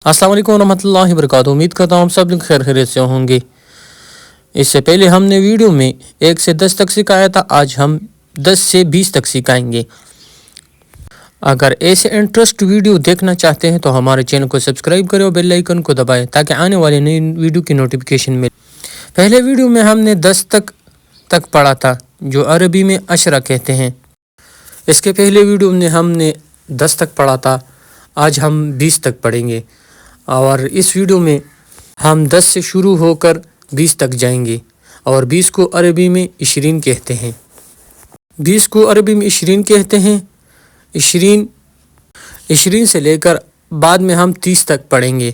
अस्सलाम वालेकुम रहमतुल्लाहि व बरकातहू। उम्मीद करता हूँ आप सब लोग खैर खैरियत से होंगे। इससे पहले हमने वीडियो में 1 से 10 तक सिखाया था, आज हम 10 से 20 तक सिखाएंगे। अगर ऐसे इंटरेस्ट वीडियो देखना चाहते हैं तो हमारे चैनल को सब्सक्राइब करें और बेल आइकन को दबाएं ताकि आने वाले नई वीडियो की नोटिफिकेशन मिले। पहले वीडियो में हमने 10 तक पढ़ा था, जो अरबी में अशरा कहते हैं। इसके पहले वीडियो में हमने 10 तक पढ़ा था, आज हम 20 तक पढ़ेंगे। और इस वीडियो में हम 10 से शुरू होकर 20 तक जाएंगे। और 20 को अरबी में 20 कहते हैं। 20 को अरबी में 20 कहते हैं। 20 से लेकर बाद में हम 30 तक पढ़ेंगे।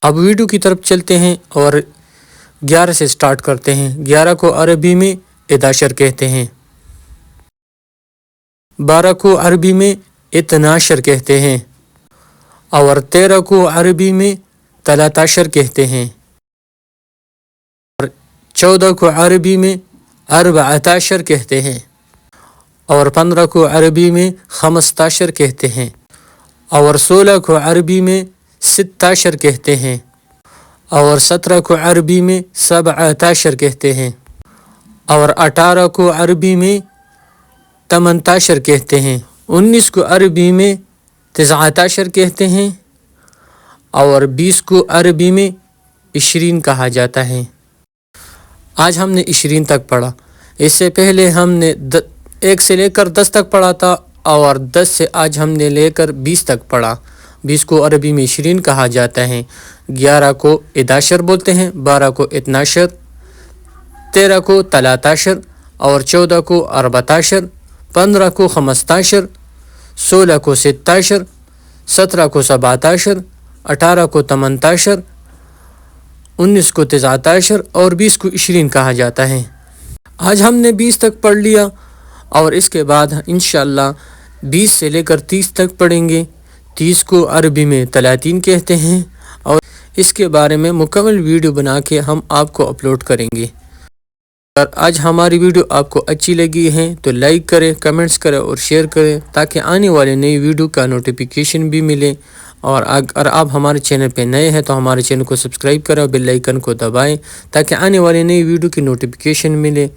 अब वीडियो की तरफ चलते हैं और 11 से स्टार्ट करते हैं। 11 को अरबी में 11 कहते हैं। 12 को अरबी में 12 कहते हैं। और 13 को अरबी में 13 कहते हैं। और 14 को अरबी में 14 कहते हैं। और 15 को अरबी में 15 कहते हैं। और 16 को अरबी में 16 कहते हैं। और 17 को अरबी में 17 कहते हैं। और 18 को अरबी में 18 कहते हैं। 19 को अरबी में 19 कहते हैं। और 20 को अरबी में 20 कहा जाता है। आज हमने 20 तक पढ़ा। इससे पहले हमने 1 से लेकर 10 तक पढ़ा था और 10 से आज हमने लेकर 20 तक पढ़ा। 20 को अरबी में 20 कहा जाता है। 11 को 11 बोलते हैं, 12 को 12, 13 को 13 और 14 को 14, 15 को 15, 16 को 17, 17 को 17, 18 को 18, 19 को 19 और 20 को 20 कहा जाता है। आज हमने 20 तक पढ़ लिया और इसके बाद इंशाअल्लाह 20 से लेकर 30 तक पढ़ेंगे। 30 को अरबी में 30 कहते हैं और इसके बारे में मुकम्मल वीडियो बना के हम आपको अपलोड करेंगे। अगर आज हमारी वीडियो आपको अच्छी लगी है तो लाइक करें, कमेंट्स करें और शेयर करें ताकि आने वाले नई वीडियो का नोटिफिकेशन भी मिले। और अगर आप हमारे चैनल पे नए हैं तो हमारे चैनल को सब्सक्राइब करें और बेल आइकन को दबाएं ताकि आने वाले नई वीडियो की नोटिफिकेशन मिले।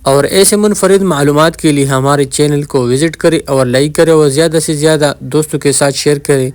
और ऐसे मुनफरिद मालूमात के लिए हमारे चैनल को विज़िट करें और लाइक करें और ज़्यादा से ज़्यादा दोस्तों के साथ शेयर करें।